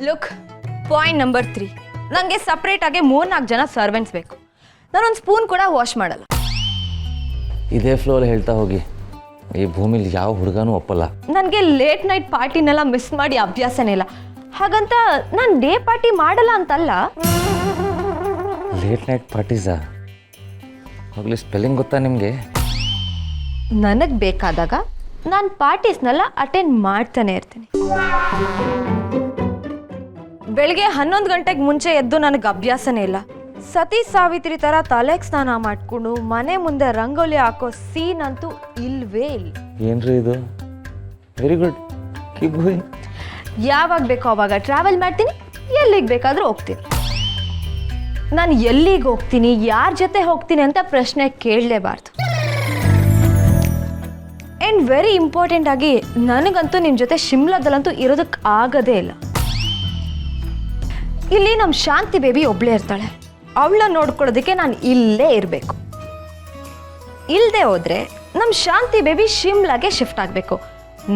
Look, point number 3, ನನಗೆ ಸಪ್ರೇಟಾಗಿ 3-4 ಜನ ಸರ್ವೆಂಟ್ಸ್ ಬೇಕು. ನಾನೊಂದು ಸ್ಪೂನ್ ಕೂಡ ವಾಶ್ ಮಾಡಲ್ಲ. ಇದೇ ಫ್ಲೋಲ್ಲಿ ಹೇಳ್ತಾ ಹೋಗಿ, ಈ ಭೂಮಿಲಿ ಯಾವ ಹುಡುಗನೂ ಒಪ್ಪಲ್ಲ. ನನಗೆ ಲೇಟ್ ನೈಟ್ ಪಾರ್ಟಿನೆಲ್ಲ ಮಿಸ್ ಮಾಡಿ ಅಭ್ಯಾಸನೇ ಇಲ್ಲ. ಹಾಗಂತ ನಾನು ಡೇ ಪಾರ್ಟಿ ಮಾಡಲ್ಲ ಅಂತಲ್ಲ. ಲೇಟ್ ನೈಟ್ ಪಾರ್ಟೀಸಾ? ಹೋಗ್ಲಿ, ಸ್ಪೆಲ್ಲಿಂಗ್ ಗೊತ್ತಾ ನಿಮಗೆ? ನನಗೆ ಬೇಕಾದಾಗ ನಾನು ಪಾರ್ಟೀಸ್ನೆಲ್ಲ ಅಟೆಂಡ್ ಮಾಡ್ತಾನೆ ಇರ್ತೀನಿ. ಬೆಳಗ್ಗೆ 11 ಗಂಟೆಗೆ ಮುಂಚೆ ಎದ್ದು ನನಗೆ ಅಭ್ಯಾಸನೇ ಇಲ್ಲ. ಸತಿ ಸಾವಿತ್ರಿ ಥರ ತಲೆಗೆ ಸ್ನಾನ ಮಾಡಿಕೊಂಡು ಮನೆ ಮುಂದೆ ರಂಗೋಲಿ ಹಾಕೋ ಸೀನ್ ಅಂತೂ ಇಲ್ವೇ ಇಲ್ಲ. ಏನ್ರಿ ಇದು? Very good, keep going. ಯಾವಾಗ ಬೇಕೋ ಅವಾಗ ಟ್ರಾವೆಲ್ ಮಾಡ್ತೀನಿ, ಎಲ್ಲಿಗೆ ಬೇಕಾದರೂ ಹೋಗ್ತೀನಿ. ನಾನು ಎಲ್ಲಿಗೆ ಹೋಗ್ತೀನಿ, ಯಾರ ಜೊತೆ ಹೋಗ್ತೀನಿ ಅಂತ ಪ್ರಶ್ನೆ ಕೇಳಲೇಬಾರ್ದು. ಆ್ಯಂಡ್ ವೆರಿ ಇಂಪಾರ್ಟೆಂಟ್ ಆಗಿ, ನನಗಂತೂ ನಿಮ್ಮ ಜೊತೆ ಶಿಮ್ಲಾದಲ್ಲಂತೂ ಇರೋದಕ್ಕೆ ಆಗೋದೇ ಇಲ್ಲ. ಇಲ್ಲಿ ನಮ್ಮ ಶಾಂತಿ ಬೇಬಿ ಒಬ್ಳೇ ಇರ್ತಾಳೆ. ಅವಳನ್ನ ನೋಡ್ಕೊಳ್ಳೋದಕ್ಕೆ ನಾನು ಇಲ್ಲೇ ಇರಬೇಕು. ಇಲ್ಲದೆ ಹೋದರೆ ನಮ್ಮ ಶಾಂತಿ ಬೇಬಿ ಶಿಮ್ಲಾಗೆ ಶಿಫ್ಟ್ ಆಗಬೇಕು.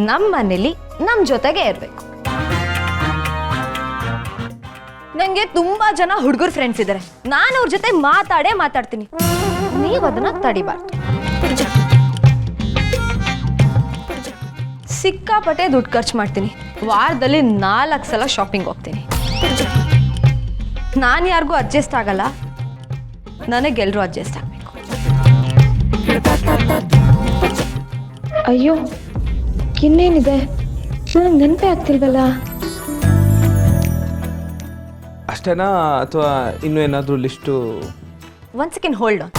ನಮ್ಮ ಮನೇಲಿ ನಮ್ಮ ಜೊತೆಗೆ ಇರಬೇಕು. ನನಗೆ ತುಂಬ ಜನ ಹುಡುಗರು ಫ್ರೆಂಡ್ಸ್ ಇದ್ದಾರೆ. ನಾನು ಅವ್ರ ಜೊತೆ ಮಾತಾಡ್ತೀನಿ. ನೀವು ಅದನ್ನು ತಡಿಬಾರ್ದು. ಸಿಕ್ಕಾಪಟ್ಟೆ ದುಡ್ಡು ಖರ್ಚು ಮಾಡ್ತೀನಿ. ವಾರದಲ್ಲಿ 4 ಸಲ ಶಾಪಿಂಗ್ ಹೋಗ್ತೀನಿ. ನಾನು ಯಾರಿಗೂ ಅಡ್ಜಸ್ಟ್ ಆಗಲ್ಲ, ನನಗೆಲ್ಲರೂ ಅಡ್ಜಸ್ಟ್ ಆಗಬೇಕು. ಅಯ್ಯೋ, ಇನ್ನೇನಿದೆ, ನನಗೆ ನೆನಪೇ ಆಗ್ತಿಲ್ವಲ್ಲ. ಅಷ್ಟೇನಾ ಅಥವಾ ಇನ್ನೂ ಏನಾದರೂ list? One second, hold on.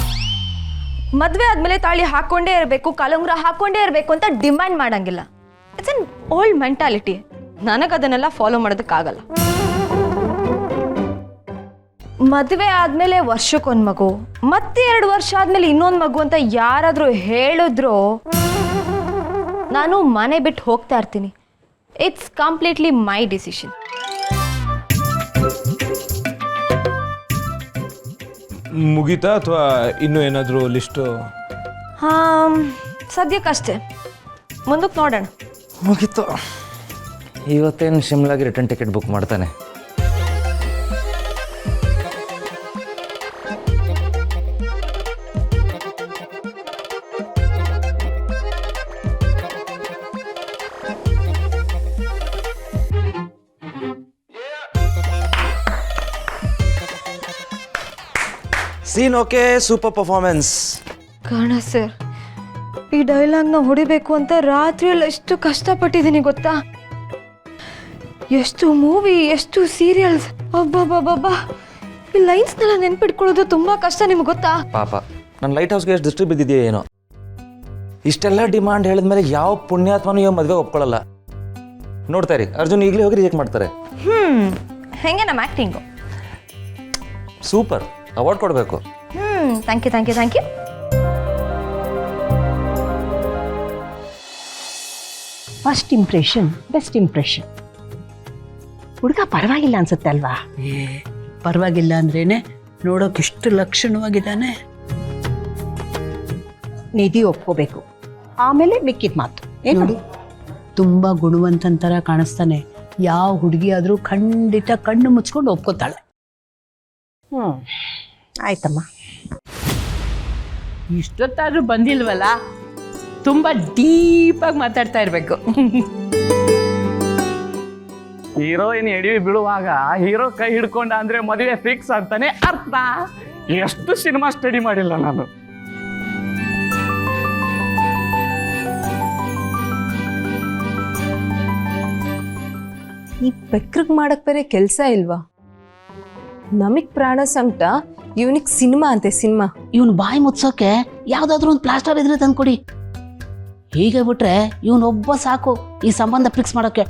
ಮದುವೆ ಆದಮೇಲೆ ತಾಳಿ ಹಾಕ್ಕೊಂಡೇ ಇರಬೇಕು, ಕಾಲುಂಗುರ ಹಾಕ್ಕೊಂಡೇ ಇರಬೇಕು ಅಂತ ಡಿಮ್ಯಾಂಡ್ ಮಾಡಂಗಿಲ್ಲ. It's an old mentality. ನನಗದನ್ನೆಲ್ಲ ಫಾಲೋ ಮಾಡೋದಕ್ಕಾಗಲ್ಲ. ಮದುವೆ ಆದಮೇಲೆ ವರ್ಷಕ್ಕೊಂದು ಮಗು, ಮತ್ತೆ 2 ವರ್ಷ ಆದಮೇಲೆ ಇನ್ನೊಂದು ಮಗು ಅಂತ ಯಾರಾದರೂ ಹೇಳಿದ್ರು ನಾನು ಮನೆ ಬಿಟ್ಟು ಹೋಗ್ತಾ ಇರ್ತೀನಿ. It's completely my decision. ಮುಗೀತಾ ಅಥವಾ ಇನ್ನೂ ಏನಾದರೂ ಲಿಸ್ಟು? ಸದ್ಯಕ್ಕಷ್ಟೇ, ಮುಂದಕ್ಕೆ ನೋಡೋಣ. ಮುಗೀತು. ಇವತ್ತೇನು ಶಿಮ್ಲಾಗೆ ರಿಟರ್ನ್ ಟಿಕೆಟ್ ಬುಕ್ ಮಾಡ್ತಾನೆ. Scene okay, super performance. ಕಾರಣ ಸರ್, ಈ ಡೈಲಾಗ್ನ ಹೊಡಿಬೇಕು ಅಂತ ರಾತ್ರಿಯಲ್ಲಿ ಎಷ್ಟು ಕಷ್ಟಪಟ್ಟಿದ್ದೀನಿ ಗೊತ್ತಾ? ಎಷ್ಟು ಮೂವಿ, ಎಷ್ಟು ಸೀರಿಯಲ್ಸ್, ಅಬ್ಬಬ್ಬಬ್ಬಬ್ಬಾ. ಈ ಲೈನ್ಸ್ನೆಲ್ಲ ನೆನ್ಪಿಟ್ಕೊಳ್ಳೋದು ತುಂಬ ಕಷ್ಟ, ನಿಮ್ಗೆ ಗೊತ್ತಾ? ಪಾಪ, ನನ್ನ ಲೈಟ್ ಹೌಸ್ಗೆ ಎಷ್ಟು ದೃಷ್ಟಿ ಬಿದ್ದಿದೆಯೋ ಏನೋ. ಇಷ್ಟೆಲ್ಲ ಡಿಮಾಂಡ್ ಹೇಳಿದ್ಮೇಲೆ ಯಾವ ಪುಣ್ಯಾತ್ಮನೂ ಯಾವ ಮದುವೆ ಒಪ್ಕೊಳ್ಳಲ್ಲ. ನೋಡ್ತಾ ಇರಿ, ಅರ್ಜುನ್ ಈಗಲೇ ಹೋಗಿ ರಿಜೆಕ್ಟ್ ಮಾಡ್ತಾರೆ. ಹೆಂಗೆ ನಮ್ಮ ಆ್ಯಕ್ಟಿಂಗು? ಸೂಪರ್, ಅವಾರ್ಡ್ ಕೊಡಬೇಕು. Thank you. First impression best impression. ಹುಡುಗ ಪರವಾಗಿಲ್ಲ ಅನ್ಸುತ್ತೆ ಅಲ್ವಾ? ಪರವಾಗಿಲ್ಲ ಅಂದ್ರೇನೆ, ನೋಡೋಕೆ ಇಷ್ಟು ಲಕ್ಷಣವಾಗಿದ್ದಾನೆ. ನಿಧಿ ಒಪ್ಕೋಬೇಕು, ಆಮೇಲೆ ಮಿಕ್ಕಿದ ಮಾತು. ನೋಡು, ತುಂಬ ಗುಣವಂತನ ಥರ ಕಾಣಿಸ್ತಾನೆ. ಯಾವ ಹುಡುಗಿ ಆದರೂ ಖಂಡಿತ ಕಣ್ಣು ಮುಚ್ಕೊಂಡು ಒಪ್ಕೋತಾಳೆ. ಆಯ್ತಮ್ಮ. ಇಷ್ಟೊತ್ತಾದ್ರೂ ಬಂದಿಲ್ವಲ್ಲ, ತುಂಬ ಡೀಪಾಗಿ ಮಾತಾಡ್ತಾ ಇರಬೇಕು. ಹೀರೋಯಿನ್ ಎಡವಿ ಬೀಳುವಾಗ ಹೀರೋ ಕೈ ಹಿಡ್ಕೊಂಡ ಅಂದ್ರೆ ಮದುವೆ ಫಿಕ್ಸ್ ಅಂತಾನೆ ಅರ್ಥ. ಎಷ್ಟು ಸಿನಿಮಾ ಸ್ಟಡಿ ಮಾಡಿಲ್ಲ ನಾನು. ಈ ಬೆಕ್ರಿಗೆ ಮಾಡಕ್ ಬೇರೆ ಕೆಲಸ ಇಲ್ವಾ? ನಮಗ್ ಪ್ರಾಣ ಸಂಕಟ, ಇವನಿಗೆ ಸಿನಿಮಾ ಅಂತೆ ಸಿನಿಮಾ. ಇವನು ಬಾಯಿ ಮುಚ್ಚೋಕೆ ಯಾವ್ದಾದ್ರು ಒಂದು ಪ್ಲಾಸ್ಟರ್ ಇದ್ರೆ ತಂದ್ಕೊಡಿ. ಹೀಗೆ ಬಿಟ್ರೆ ಇವನೊಬ್ಬ ಸಾಕು ಈ ಸಂಬಂಧ ಫಿಕ್ಸ್ ಮಾಡೋಕೆ.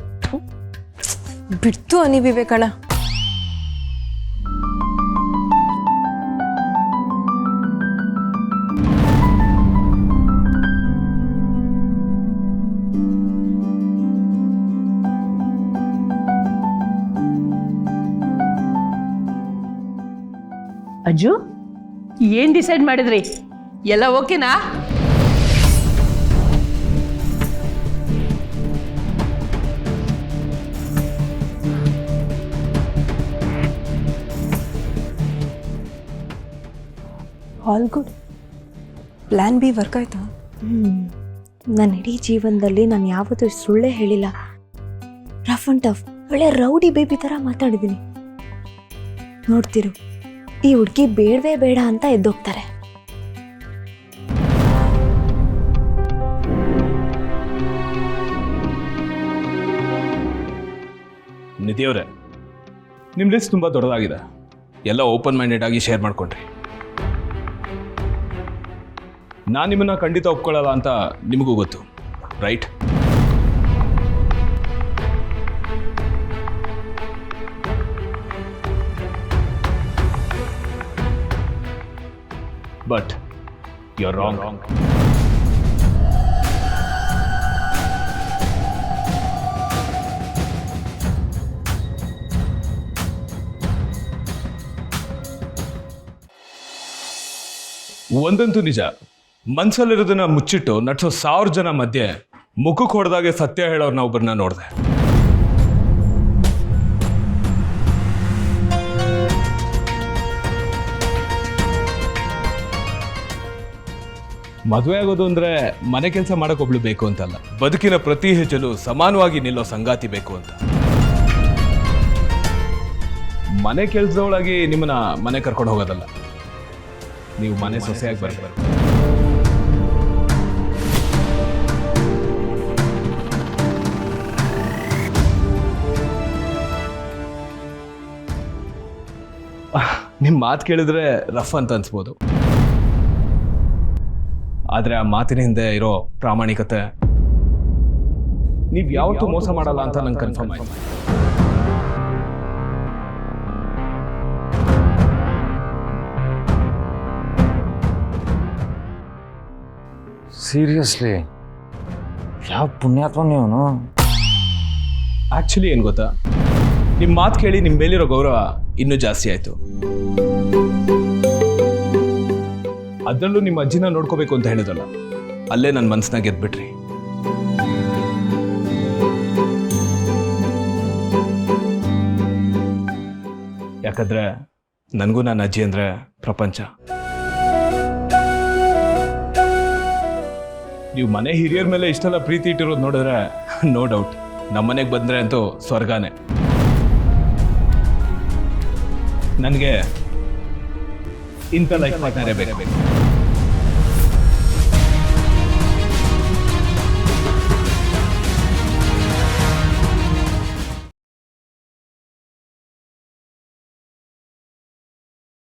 ಬಿಡ್ತು ಅನಿ ವಿವೇಕಣ್ಣ. ಅಜ್ಜು, ಏನ್ ಡಿಸೈಡ್ ಮಾಡಿದ್ರಿ? ಎಲ್ಲ ಓಕೆನಾ? All good. Plan B work ಆಯ್ತಾ? ನನ್ನ ಇಡೀ ಜೀವನದಲ್ಲಿ ನಾನು ಯಾವತ್ತೂ ಸುಳ್ಳೇ ಹೇಳಿಲ್ಲ. ರಫ್ ಅಂಡ್ ಟಫ್ ಒಳ್ಳೆ ರೌಡಿ ಬೇಬಿ ಥರ ಮಾತಾಡಿದ್ದೀನಿ. ನೋಡ್ತಿರು, ಈ ಹುಡುಗಿ ಬೇಡವೇ ಬೇಡ ಅಂತ ಎದ್ದೋಗ್ತಾರೆ. ನಿಧಿಯವರೇ, ನಿಮ್ಮ ಲಿಸ್ಟ್ ತುಂಬ ದೊಡ್ಡದಾಗಿದೆ. ಎಲ್ಲ ಓಪನ್ ಮೈಂಡೆಡ್ ಆಗಿ ಶೇರ್ ಮಾಡ್ಕೊಂಡ್ರಿ. ನಾನು ನಿಮ್ಮನ್ನ ಖಂಡಿತ ಒಪ್ಕೊಳ್ಳಲ್ಲ ಅಂತ ನಿಮಗೂ ಗೊತ್ತು, right? But you are wrong. ಒಂದಂತೂ ನಿಜ, ಮನ್ಸಲ್ಲಿರೋದನ್ನ ಮುಚ್ಚಿಟ್ಟು ನಡ್ಸೋ 1000 ಜನ ಮಧ್ಯೆ ಮುಖಕ್ಕೆ ಹೊಡೆದಾಗೆ ಸತ್ಯ ಹೇಳೋರ್ನ ಒಬ್ಬರನ್ನ ನೋಡಿದೆ. ಮದುವೆ ಆಗೋದು ಅಂದ್ರೆ ಮನೆ ಕೆಲಸ ಮಾಡಕ್ ಒಬ್ಳು ಬೇಕು ಅಂತಲ್ಲ, ಬದುಕಿನ ಪ್ರತಿ ಹೆಜ್ಜೆಲೂ ಸಮಾನವಾಗಿ ನಿಲ್ಲೋ ಸಂಗಾತಿ ಬೇಕು ಅಂತ. ಮನೆ ಕೆಲಸದೊಳಗೆ ನಿಮ್ಮನ್ನ ಮನೆ ಕರ್ಕೊಂಡು ಹೋಗೋದಲ್ಲ, ನೀವು ಮನೆ ಸೊಸೆಯಾಗಿ ಬರಬೇಕು. ನಿಮ್ಮ ಮಾತು ಕೇಳಿದ್ರೆ ರಫ್ ಅಂತ ಅನ್ಸ್ಬೋದು, ಆದರೆ ಆ ಮಾತಿನ ಹಿಂದೆ ಇರೋ ಪ್ರಾಮಾಣಿಕತೆ, ನೀವು ಯಾವತ್ತೂ ಮೋಸ ಮಾಡಲ್ಲ ಅಂತ ನಂಗೆ ಕನ್ಫರ್ಮ್ ಆಯ್ತು. ಸೀರಿಯಸ್ಲಿ ಯಾವ ಪುಣ್ಯಾತ್ಮ ನೀವನು. ಆ್ಯಕ್ಚುಲಿ ಏನು ಗೊತ್ತಾ, ನಿಮ್ಮ ಮಾತು ಕೇಳಿ ನಿಮ್ಮ ಮೇಲಿರೋ ಗೌರವ ಇನ್ನೂ ಜಾಸ್ತಿ ಆಯಿತು. ಅದರಲ್ಲೂ ನಿಮ್ಮ ಅಜ್ಜಿನ ನೋಡ್ಕೋಬೇಕು ಅಂತ ಹೇಳಿದಲ್ಲ, ಅಲ್ಲೇ ನನ್ನ ಮನಸ್ಸನ್ನ ಗೆದ್ಬಿಟ್ರಿ. ಯಾಕಂದ್ರೆ ನನಗೂ ನನ್ನ ಅಜ್ಜಿ ಅಂದರೆ ಪ್ರಪಂಚ. ನೀವು ಮನೆ ಹಿರಿಯರ ಮೇಲೆ ಇಷ್ಟೆಲ್ಲ ಪ್ರೀತಿ ಇಟ್ಟಿರೋದು ನೋಡಿದ್ರೆ ನೋ ಡೌಟ್ ನಮ್ಮನೆಗೆ ಬಂದರೆ ಅಂತೂ ಸ್ವರ್ಗಾನೇ. ನನಗೆ ಇಂಥ ಲೈಫ್ ಪಾರ್ಟ್ನರೇ ಬೇಕು.